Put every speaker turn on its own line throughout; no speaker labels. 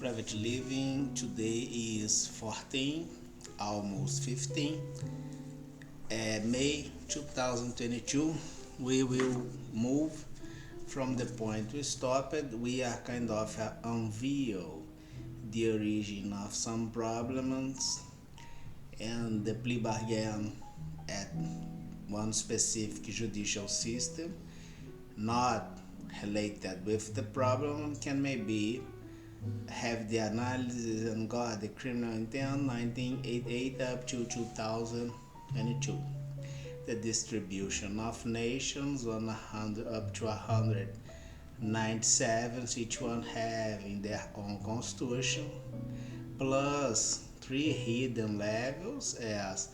Private living today is 14, almost 15. May 2022, we will move from the point we stopped. We are kind of unveil the origin of some problems and the plea bargain at one specific judicial system, not related with the problem, can maybe have the analysis and got the criminal intent 1988 up to 2022. The distribution of nations 100 up to 197, each one having their own constitution, plus three hidden levels as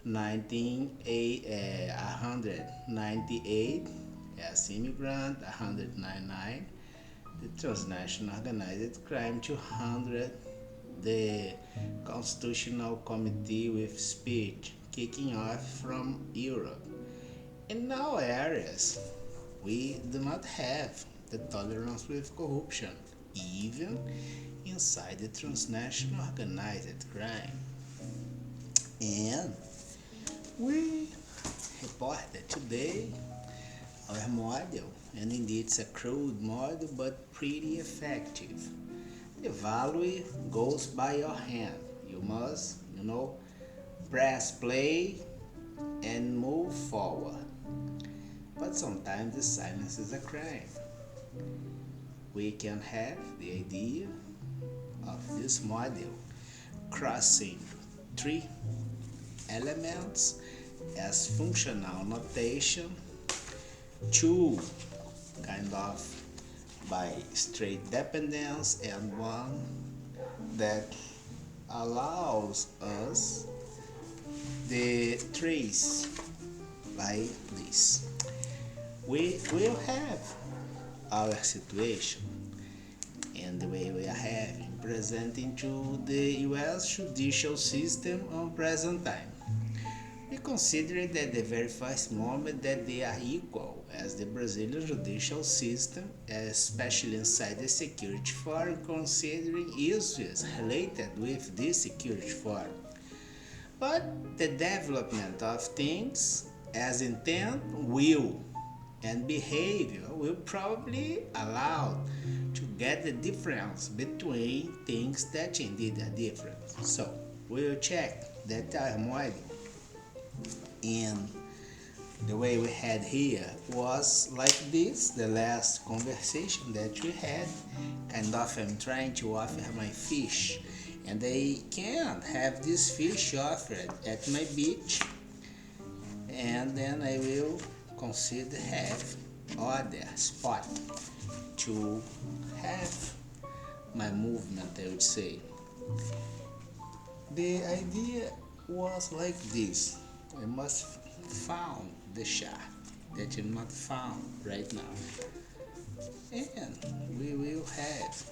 198 as immigrant, 199 the transnational organized crime, 200 the Constitutional Committee with speech kicking off from Europe. In our areas, we do not have the tolerance with corruption, even inside the transnational organized crime. And we reported today our model, and indeed it's a crude model but pretty effective. The value goes by your hand. You must, press play and move forward. But sometimes the silence is a crime. We can have the idea of this model crossing three elements as functional notation, two kind of by straight dependence, and one that allows us the trace by this. We will have our situation and the way we are having presenting to the US judicial system on present time. We consider that the very first moment that they are equal as the Brazilian judicial system, especially inside the security forum, considering issues related with this security forum. But the development of things as intent, will, and behavior will probably allow to get the difference between things that indeed are different. So we will check that model. And the way we had here was like this, the last conversation that we had, kind of I'm trying to offer my fish, and they can't have this fish offered at my beach, and then I will consider have other spot to have my movement, I would say. The idea was like this. I must found the shark that is not found right now, and we will have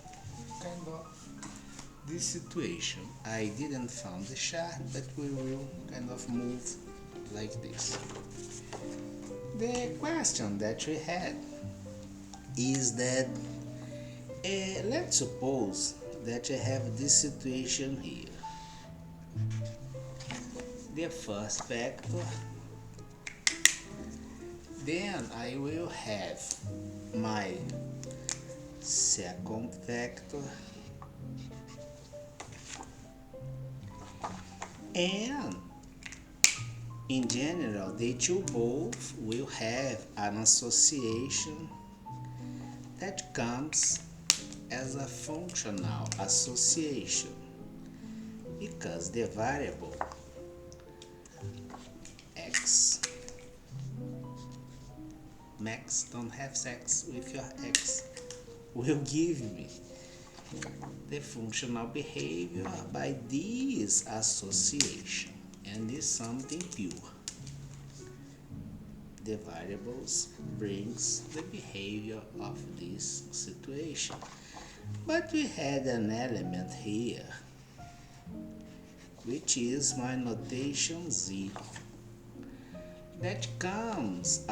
kind of this situation. I didn't found the shark, but we will kind of move like this. The question that we had is that let's suppose that I have this situation here. The first factor, then I will have my second factor, and in general they two both will have an association that comes as a functional association, because the variable x max, don't have sex with your ex, will give me the functional behavior by this association, and is something pure. The variables brings the behavior of this situation. But we had an element here, which is my notation z, that comes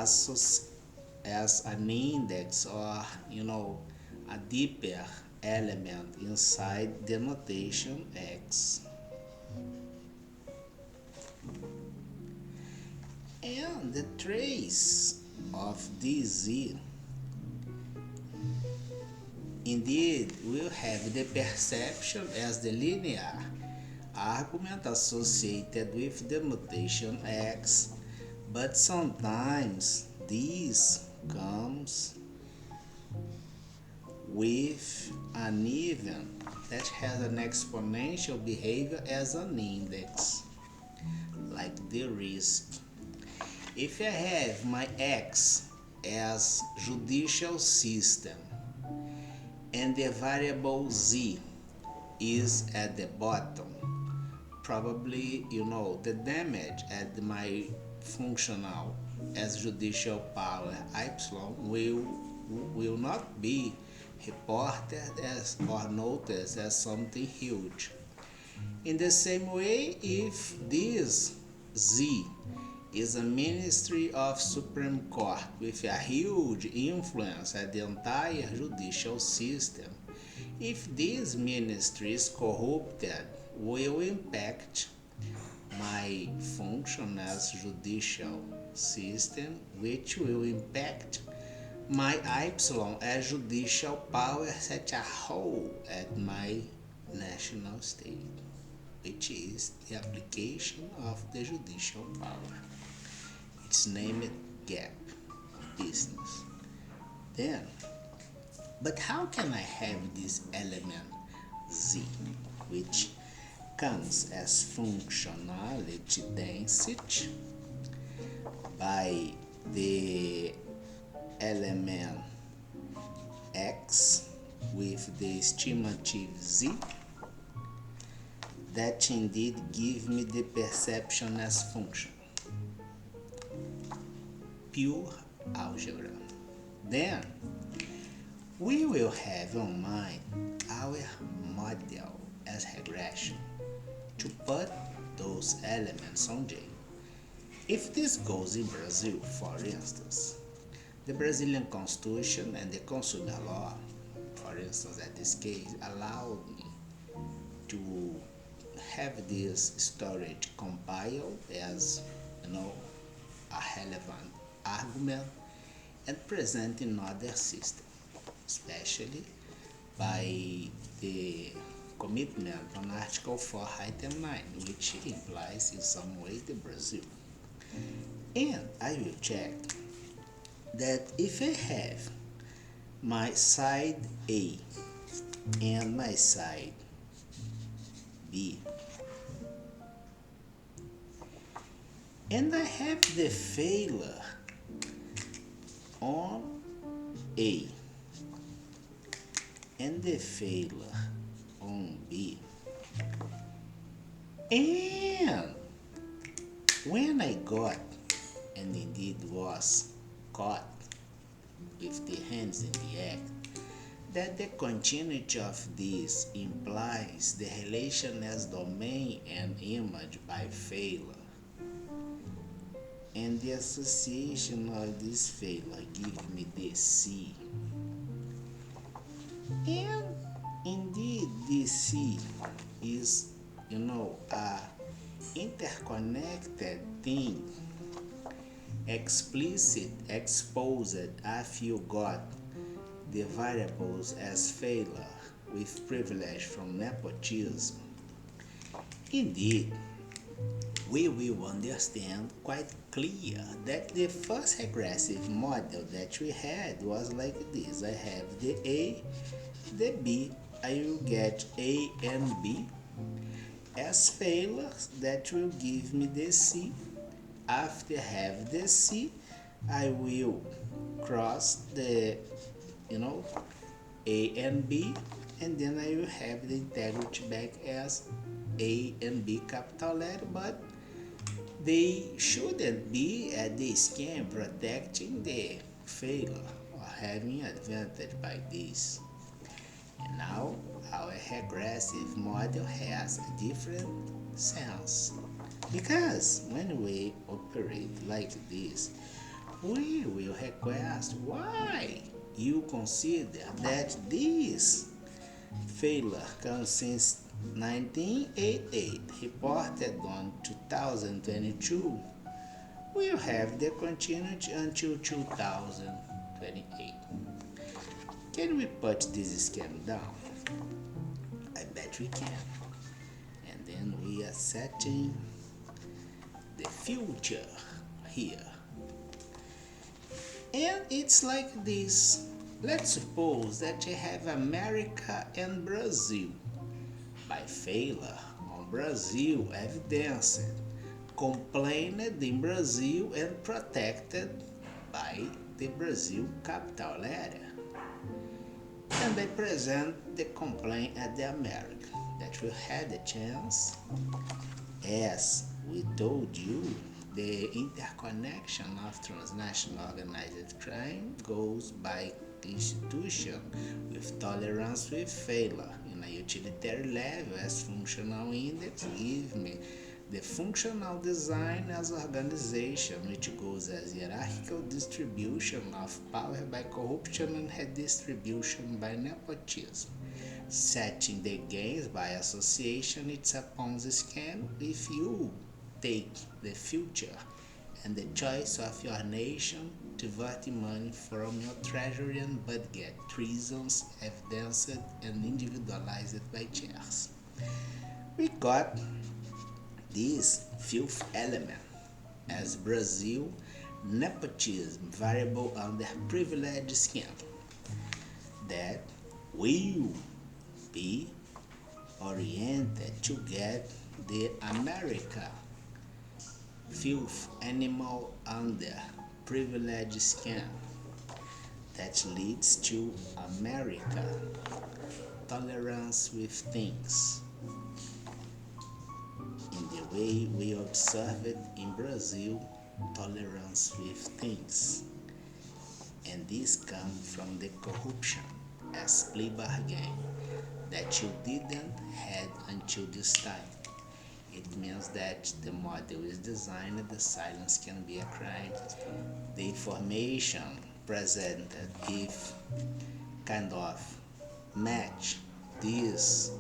as an index, or a deeper element inside the notation X. And the trace of this Z indeed will have the perception as the linear argument associated with the notation X, but sometimes this comes with an even that has an exponential behavior as an index, like the risk. If I have my X as judicial system and the variable Z is at the bottom, probably the damage at my functional as judicial power epsilon will not be reported as or noticed as something huge. In the same way, if this Z is a ministry of Supreme Court with a huge influence at the entire judicial system, if this ministry is corrupted, will impact my function as judicial system, which will impact my epsilon as judicial power as a whole at my national state, which is the application of the judicial power. It's named gap business. Then, but how can I have this element Z, which comes as functionality density by the element X with the estimative Z, that indeed give me the perception as function? Pure algebra. Then we will have on mind our model as regression to put those elements on J. If this goes in Brazil, for instance, the Brazilian Constitution and the consular law, for instance, at this case, allowed me to have this storage compiled as a relevant argument and present in other systems, especially by the commitment on Article 4, Item 9, which implies in some way the Brazil. And I will check that if I have my side A and my side B, and I have the failure on A and the failure on B, and when I got, and indeed was caught with the hands in the act, that the continuity of this implies the relation as domain and image by failure, and the association of this failure give me the C, and indeed this C is a interconnected thing, explicit, exposed if you got the variables as failure with privilege from nepotism. Indeed, we will understand quite clear that the first regressive model that we had was like this. I have the A, the B, I will get A and B as failures that will give me the C. After I have the C, I will cross the A and B, and then I will have the integrity back as A and B capital letter, but they shouldn't be at the scheme protecting the failure or having advantage by this. And now our regressive model has a different sense, because when we operate like this, we will request why you consider that this failure comes since 1988, reported on 2022, will have the continuity until 2028. Can we put this scam down? I bet we can. And then we are setting the future here. And it's like this. Let's suppose that you have America and Brazil. By failure on Brazil evidenced, complained in Brazil and protected by the Brazil capital area. And they present the complaint at the America that we had a chance. As we told you, the interconnection of transnational organized crime goes by institution with tolerance with failure in a utilitarian level as functional index give me the functional design as organization which goes as hierarchical distribution of power by corruption and redistribution by nepotism. Setting the gains by association, it's a Ponzi scam if you take the future and the choice of your nation to divert money from your treasury and but get treasons evidenced and individualized by chairs. We got this fifth element as Brazil nepotism variable under privilege scheme that will be oriented to get the America fifth animal under privilege scheme that leads to America tolerance with things in the way we observe it in Brazil, tolerance with things. And this comes from the corruption as plea bargain that you didn't have until this time. It means that the model is designed, the silence can be a crime. The information presented if kind of match this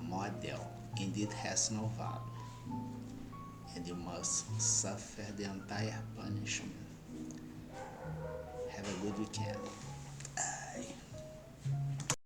model indeed has no value. And you must suffer the entire punishment. Have a good weekend.